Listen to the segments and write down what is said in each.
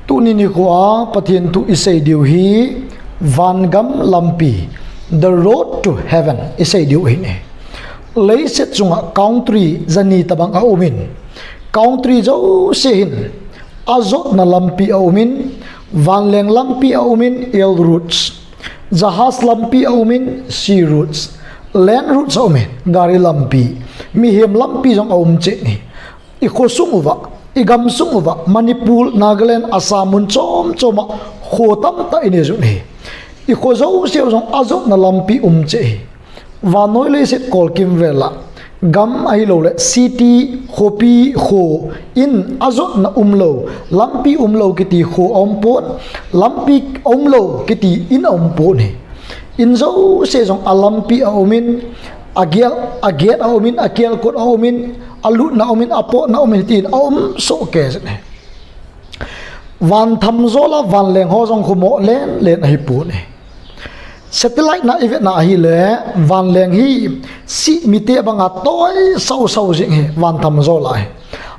tu ni ni kwa pathian tu isai diu hi van gam lampi the road to heaven isai diu hi ne lấy set chunga country zani tabang a umin country zo se hin azot na lampi a umin van leng lampi a umin el routes jahas lampi a umin sea routes land routes a umin gari lampi mi hem lampi jong a che ni I khosung uwa I gam sung uwa Manipur Nagaland Assam chom choma khotam ta ine zu ni I khozo se jong azot na lampi che và nói lấy sẽ call kim về là gam ai lâu lệ city khopi kho in azot na lâu lampi lâu cái ti kho pon lampi lâu cái ti in pon này in zo sẽ dòng alampi omin agiel omin agiel kot omin alut na omin apo na omin tin so ke này van tham zola van leng ho dòng khomo len ai pon này satellite na event na hi le van leng hi si mite banga toy sau jing he van tham zo lai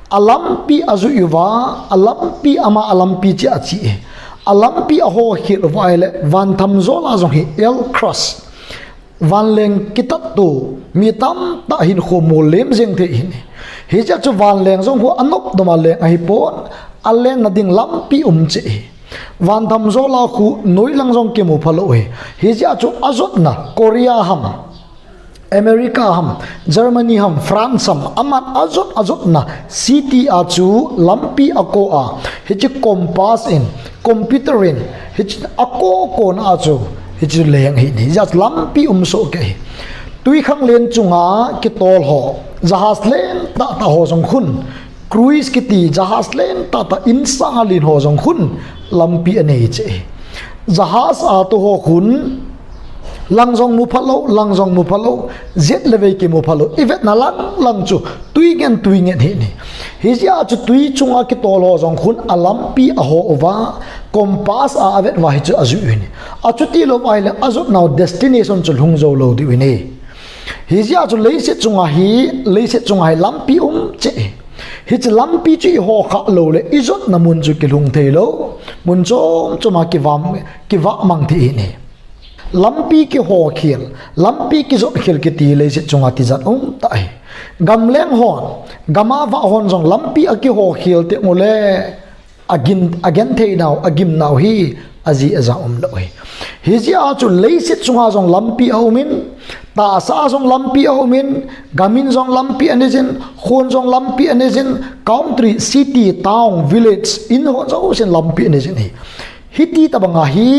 alampi azu yuwa alampi ama alampi chi achi alampi a ho khit vai le van tham zo la jong hi el cross van leng kitat tu mi tam ta hin kho mo lem jeng the hin hi cha chu van leng jong ho anok doma leng a hi pon aleng na ding lampi che van tham zo la khu noi lang jong ke mu phalo he hi ja chu azot na Korea ham America ham Germany ham France ham aman azot na city a chu lampi ako a hi chi compass in computer in hi chi ako ko na chu hi chi leng hi ni ja lampi so ke tui khang len chunga ki tol ho jahas len ta ho jong khun cruise kiti jahas len ta insang alin ho jong khun lampi ane che jahas a to ho khun langjong mu phalo jet level ke mu phalo evet na lang chu tui ngen he ni hi ja chu tui chunga ki tol ho jong khun alampi a ho ova compass a avet wa hi chu azu ni a chu ti lo mai le azut now destination chu lung zo lo di ni hi ja chu leise chunga hi lampi che hi chi lampi chi ho kha lo le izot na mun chu ki lung thei lo mun chom choma ki wa mang thi ni lampi ki ho khil lampi ki zot khil ki ti le se chunga ti zat tai gam leng hon gama wa hon jong lampi a ki ho khil te mole again thei now agim now hi azi aza lo hi ji a chu le se chunga jong lampi a umin ta sa jong lampi a umin gamin jong lampi anejin khon jong lampi anejin country city town village in ho jo sen lampi anejin hi hiti tabanga hi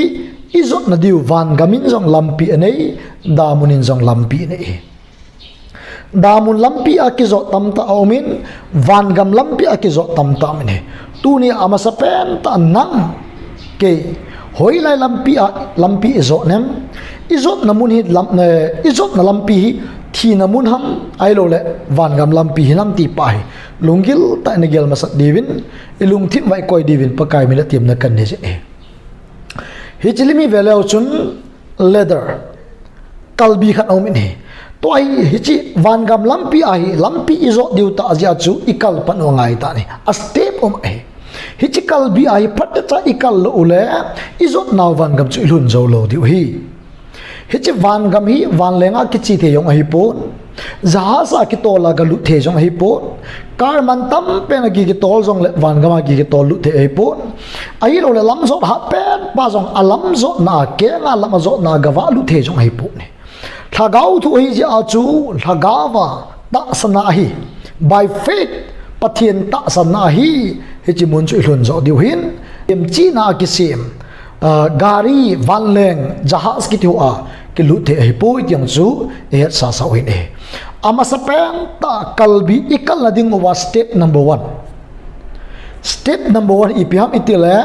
izot na diu van gamin jong lampi anei damunin jong lampi nei damun lampi akizo tamta aumin van gam lampi akizo tamta mine tuni amasa pen ta nang ke hoilai lampi izo nem izot namun hi izot na lampi thi namun ham ailo le van gam lampi hinam ti pai lungil ta negel masat divin ilung thim vai koi divin pakai mila tim na kan ne je hi chilimi veleu chun leather kalbi khat aumin he to ai hi chi van gam lampi ai lampi izo diu ta azia chu ikal pan ngai ta ni a step ai hi chi kalbi ai phat cha ikal lo ule izot naw van gam chu ilun zo lo diu hi chi van gam hi van lenga ki chi the yong ai pon jahasa ki tola ga lu the jong ai pon kar man tam pe na gi tol jong le van gama gi tol lu the ai pon ai lo le lam zot ha pen pa jong alam zot na ke na lam zot na gawa lu the jong ai pon ni thagau thu hi ji a chu thagawa ta sana hi by faith pathian ta sana hi chi mun chu hlun zo diu hin em chi na ki sim gari van leng jahas ki thu a ki lu the ai poi tiang chu e sa sa hin e ama sa pen ta kalbi ikal na ding wa step number 1 ipiham itile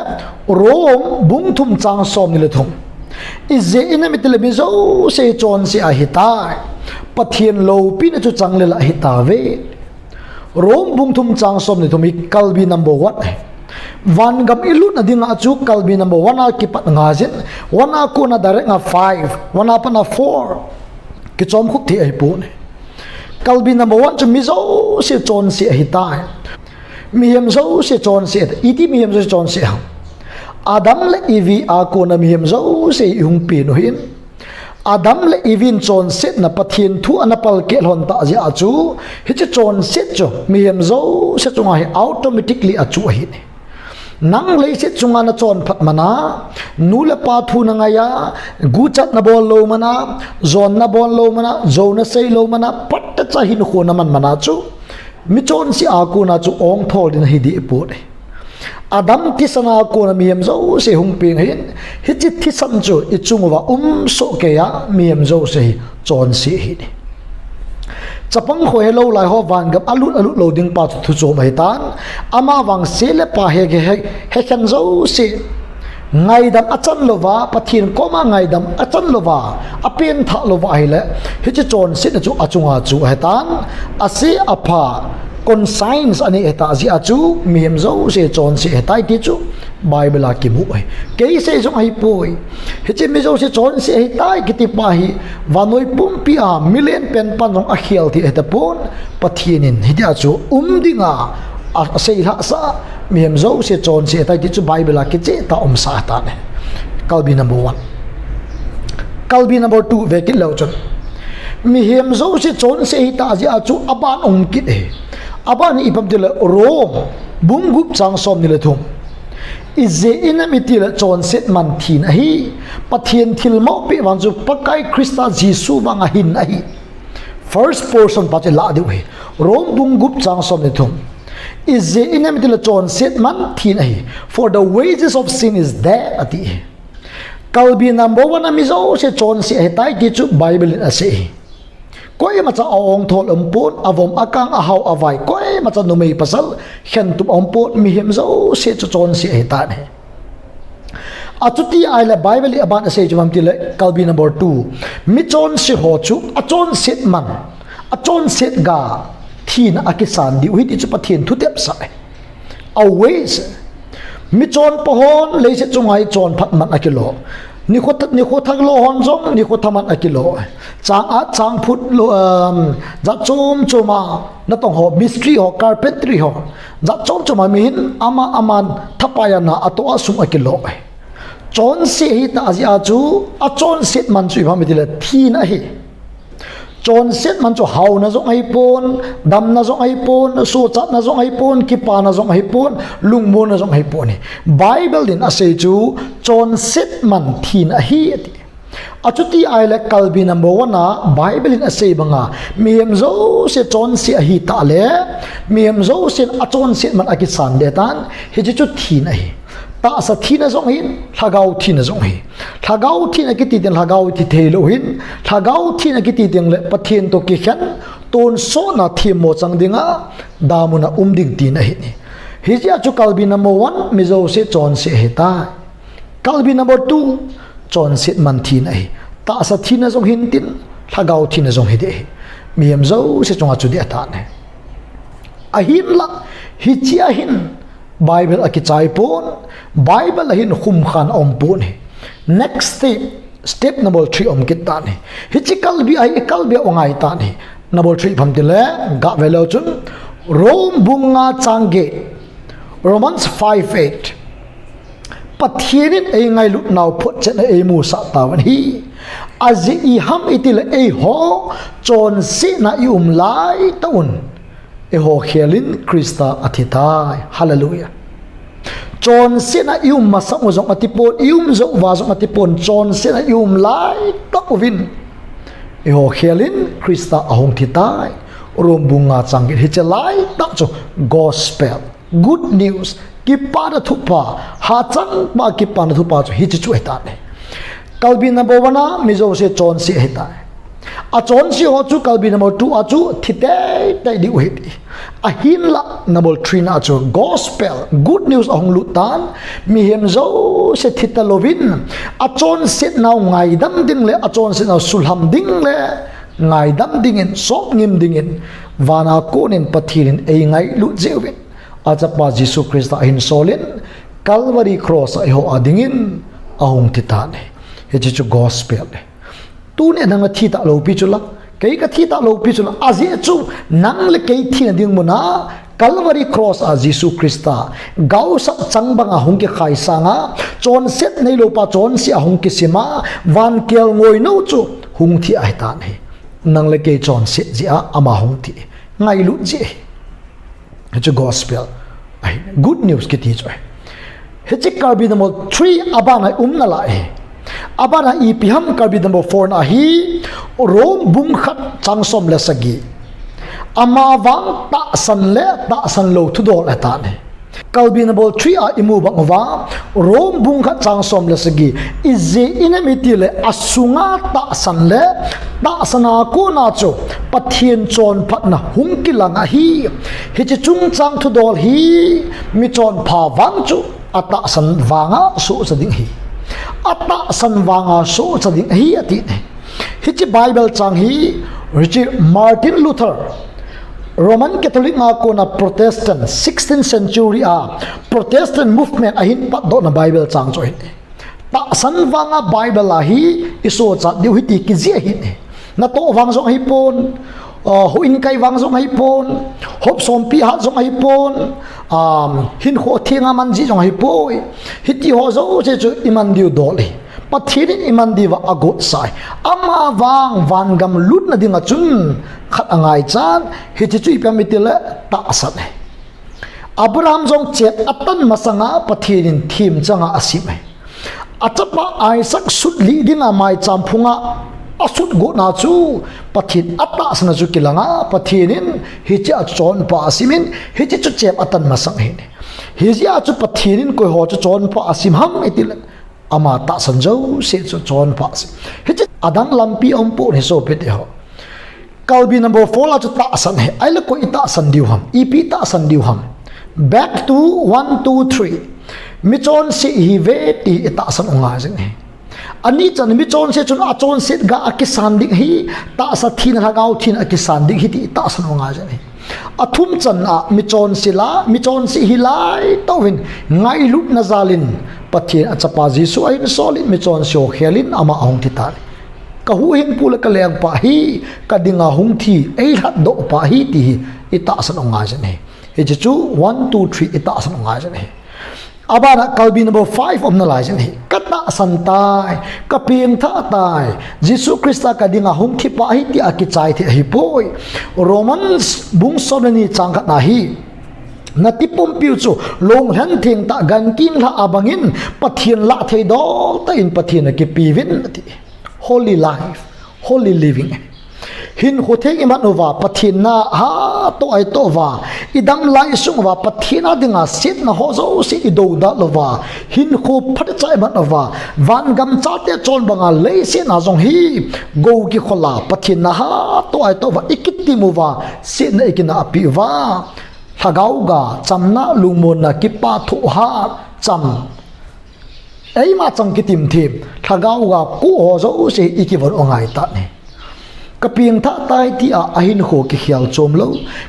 rom bung thum chang som ni le thum ize ina mitile bizo se chon si a hita pathian lo pin chu chang le la hita ve rom bung thum chang som ni thum kalbi number 1 van gam ilu na dinga chu kalbi number 1 a ki pat nga jin wana ko na direct nga 5 wana pa na 4 ki chom khuk thi ai pu ne kalbi number 1 chu mizo se chon si hita mi hem zo se chon se iti mi hem zo chon se Adam le Eve ako na mihim zo se ihung pinuhin Adam le Eve chon set na pathian thu anapal ke lon ta ji achu hi chi chon set cho mihim zo se chunga hi automatically achu hi ne nang le se chunga na chon phat mana nula pa thu na nga ya gu chat na bol lo mana zon na bol lo mana zo na sei lo mana pat ta cha hin kho na man mana chu mi chon si aku na chu ong thol din hi di pu de Adam tisana ko na miyam zo se hung ping hin hi chi thisan chu I chungwa so ke ya miyam zo se chon si hi ni chapang kho hello lai ho van gap alut loading pa thu cho mai tan ama wang se le pa he khan zo se ngai dam achan lova pathin koma ngai dam achan lova apen tha lova hi le hi chi chon si na chu achunga chu he tan ase apa conscience ani eta ji achu miem zo se chon se tai ti chu bible ki mu ai ke se zo ai poi he che me zo se chon se ai tai ki ti pa hi vanoi pum pi a million pen pan jong a khial ti eta pon pathinin hi dia chu dinga a se la sa miem zo se chon se tai ti chu bible ki che ta sa ta ne kalbi number 1 kalbi number 2 ve ki lo chon miem zo se chon se hi ta ji achu aban ong ki e aban ipam dile rom bungup chang som ni le thum ize inamiti le chon set man thin hi pathian thil mo pe wan chu pakai krista jisu wanga hin hi first person pa la de we rom bungup chang som ni thum ize inamiti le chon set man thin hi for the wages of sin is death ati kalbi number 1 amizo se chon se hetai ki chu bible ase koi macha ong thol ampon avom akang ahaw avai koi macha numei pasal khen tup ampon mi hem zo se chon se heta ne achuti aila bible aban ase jam tile kalbi number 2 mi chon se ho chu achon set man achon set ga thin akisan di wi ti chu pathin thu tep sa always mi chon pohon le se chungai chon phat man akilo ni kho thang lo hon jong ni kho thaman akilo chang phut lo za chom choma na tong ho mystery ho carpentry ho za chom choma min ama aman thapaya na ato asum akilo chon se hi ta azia chu a chon set man chu ba mi dile thin a hi chon set man chu haw na zong ai pon dam na zong ai pon so chat na zong ai pon kipa na zong ai pon lungmo na zong ai pon ni bible din ase chu chon set man thin a hi ati achuti aile kalbi number 1 na bible in ase banga miem zo se chon se a hi ta le miem zo se a chon set man akisan de tan hi chu thin a hi ta sa thina zong hin thagau thina zong hi thagau thina ki ti den thagau ti thelo hin thagau thina ki ti deng le pathin to ki khan ton so na thi mo chang dinga damuna ding ti na hi ni hi ja chu kalbi number 1 mizo se chon se heta kalbi number 2 chon se man thin ai ta sa thina zong hin tin thagau thina zong hi de miem zo se chonga chu de ta ne a hin la hi chia hin bible akichai pon bible hin khum khan om pon next step number 3 om kit ta ni hi chi kalbi ai kalbi ongai ta ni number 3 pham tile ga velo chun rom bunga change romans 5:8 pathianin ei ngai lu naw phot chen ei mu sa tawan hi azi I ham itil ei ho chon si na ium lai taun e ho khelin krista athitai hallelujah chon si na ium masang zong atipon ium zo wa zong atipon chon si na ium lai takuvin e ho khelin krista ahong thitai rom bunga changit hi chelai tak chu gospel good news ki para thupa ha chang ba ki pana thupa chu hi chu eta ne kalbi number 1 mizo se chon si heta a chon si ho chu kalbi number 2 a chu thite tai di uhiti a hinla number 3 na chu gospel good news ahong lutan mi hem zo se thita lovin a chon set naw ngai dam ding le a chon set naw sulham ding le ngai dam dingin sok ngim dingin wana konin pathirin ei ngai lu jewin achapa jisu krista hin solin calvary cross ai ho adingin ahong titane he chu gospel tu ne nang thi ta lo pi chula kei ka thi ta lo pi chula azi chu nang le kei thi na ding muna Calvary cross a Jesu Christa gau sa chang banga hung ki khai sanga chon set nei lo pa chon si a hung ki sima van kel ngoi no chu hung thi ai ta nei nang le ke chon set ji a ama hung thi ngai lu ji it's a gospel ai good news ki ti choi hechi karbi number 3 abana na la abana ipiham karbi number 4 na hi rom bung khat changsom le sagi ama wang ta san lo thu dol ata ne kalbi number 3 a imu bang wa rom bung khat changsom le sagi ize inamiti le asunga ta sana ko na cho pathian chon phat na hung kilanga hi chi chung chang thu dol hi mi chon pha wang chu ata san wanga so sading hi ata san wanga so sading hi ati ne hi chi bible chang hi richi Martin Luther Roman Catholic nga ko na Protestant 16th century a Protestant movement ahin pat do na Bible chang choi ta san wanga Bible la hi iso cha diu hi ti ki ji hi na to wang so hi pon huin kai wang so hi pon hop som pi ha so hi pon hin ho thinga man ji so hi poi hi ti ho zo che chu iman diu do le pathirin iman diwa agot sai ama wang van gam lut na dinga chun khat angai chan hi chi chui pamitile ta asat ne Abraham jong chet atan masanga pathirin thim changa asime achapa Isaac sut li dinga mai champhunga asut go na chu pathin ata sana chu kilanga pathirin hi cha chon pa asimin hi chi chu chep atan masang hi hi ya chu pathirin ko ho chu chon pa asim ham itil ama ta sanjo se chu chon pa hi chi adang lampi ompo ni so pete ho kalbi number 4 la chu ta san he ai la ko ita san diu ham ipi ta san diu ham back to 1 2 3 mi chon si hi ve ti ita san unga jing he ani chan mi chon se chun a chon set ga akisan dik hi ta sa thin ha gau thin akisan dik hi ti ta san unga jing he athum chan a mi chon si hi lai tawin ngai lut na zalin pathin achapa jisu ai solid mi chon sho khelin ama ong ti ta ka hu hin pula ka leng pa hi ka dinga hung thi ei hat do pa hi ti ita san onga jane he chu 1 2 3 ita san onga jane abana kalbi number 5 om na lai jane kata santai ka ping tha tai Jesu Christa ka dinga hung thi pa hi ti akichai thi hi poi Romans bung sonani changkhat na hi na tipom piu chu long han thing ta gan king la abangin pathian la thei do ta in pathian ki piwin ti holy life holy living hin hotheng imanova pathina ha to ai to wa idam lai sungwa pathina dinga sit na ho zo si ido da lova hin kho phat chai manova van gam cha te chon banga le se na jong hi go ki khola pathina ha to ai to wa ikiti muwa se na ikina api wa hagau ga chamna lungmon na ki pa thu ha cham ei ma chang ki tim thim thagau ga ku ho zo se ikivon ongai ta ne kaping tha tai ti a ahin ho ki khial chom lo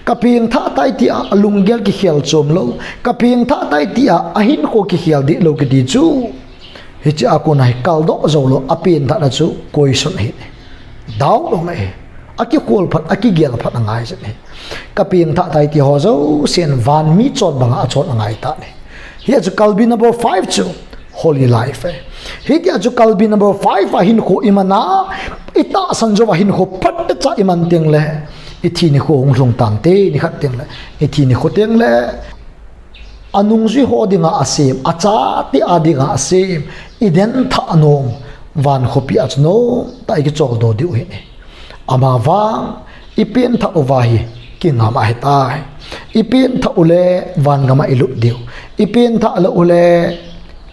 kaping tha tai ti a lunggel ki khial chom lo kaping tha tai ti a ahin ho ki khial di lo ki di chu hi cha ko nai kal do zo lo apin tha na chu koi son hi daw lo mai aki kol phat aki gel phat angai je ne kaping tha tai ti ho zo sen van mi chot banga chot angai ta ne hi chu kalbi number 5 chu holy life hi dia chu kalbi number 5 ahin ko imana ita sanjo ahin ko phat cha iman teng le ithi ni ko hong tang te ni khat teng le ithi ni ko teng le anung ji ho dinga asim acha ti adinga asim iden tha anom van khopi achno ta ki chol do di u ni ama wang ipin tha owahi kinga ma hetai ipin tha ule van ngama ilu diu ipin tha ala ule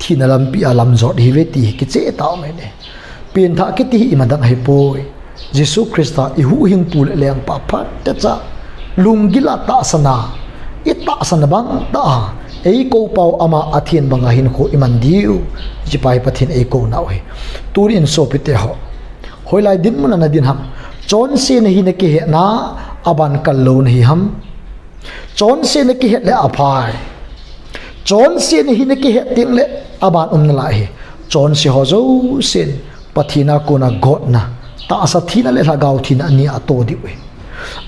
thina lampi alam zot hi veti ki che taw me ne pin tha ki ti imadang hi poi Jesu Christa i hu hing pul leng pa phat ta cha lungila ta sana ita sana bang ta ei ko pau ama athian banga hin ko iman diu jipai pathin ei ko naw he turin so pite ho hoilai din mun na din ham chon se ne hi ne ki he na aban kal lo ne hi ham chon se ne ki he le aphai chon se ne hi ne ki he ting le aban na la he chon se ho zo sen pathina ko na god na ta sa thina le lagaw thina ni ato di we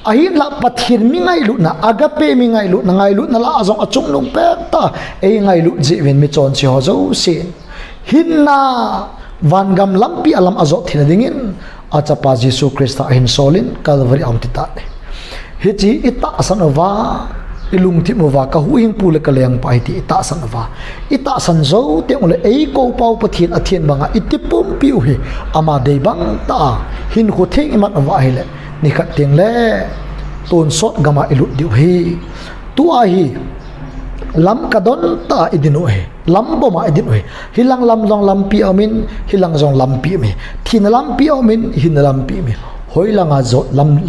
ahin la pathin mi ngai lu na agape mi ngai lu na ngai lu na la azong achung nung pekta e ngai lu jiwin mi chon si ho zo sin hinna van gam lampi alam azot thina dingin achapa Jesu Krista hin solin Calvary am tita hichi ita asanova ilung ti mova ka huing pula kalayang pa iti ita sanova ita sanzo te ule ei ko pau pathin athian banga itipum piu hi ama dei bang ta hin ko theng imat wa hele ni khat teng le ton sot gama ilu diu hi tu a hi lam kadon ta idinu he lam bo ma idinu he hilang lam long lampi amin hilang jong lampi me thin lampi amin hin lampi me hoilanga zo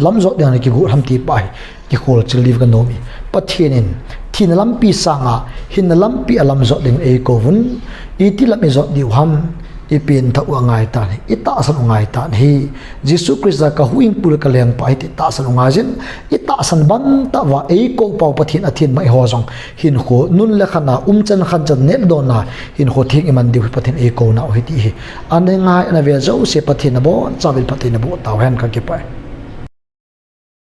lam zo dang ki gu hamti pai ki khol chiliv ka nomi pathinin thin lampi sanga hin lampi alam zo ding e kovun iti lam zo diu ham ipin tha ngai ta ni ita san ngai ta ni Jesu Krista ka huing pul ka leng pai ti ta san ngajin ita san ban ta wa e ko pau pathin athin mai ho jong hin kho nun le khana chan khan chan ne do na hin kho thing iman diu pathin e ko na hi ti ane ngai na ve zo se pathin bo chabil pathin bo taw hen ka ki pai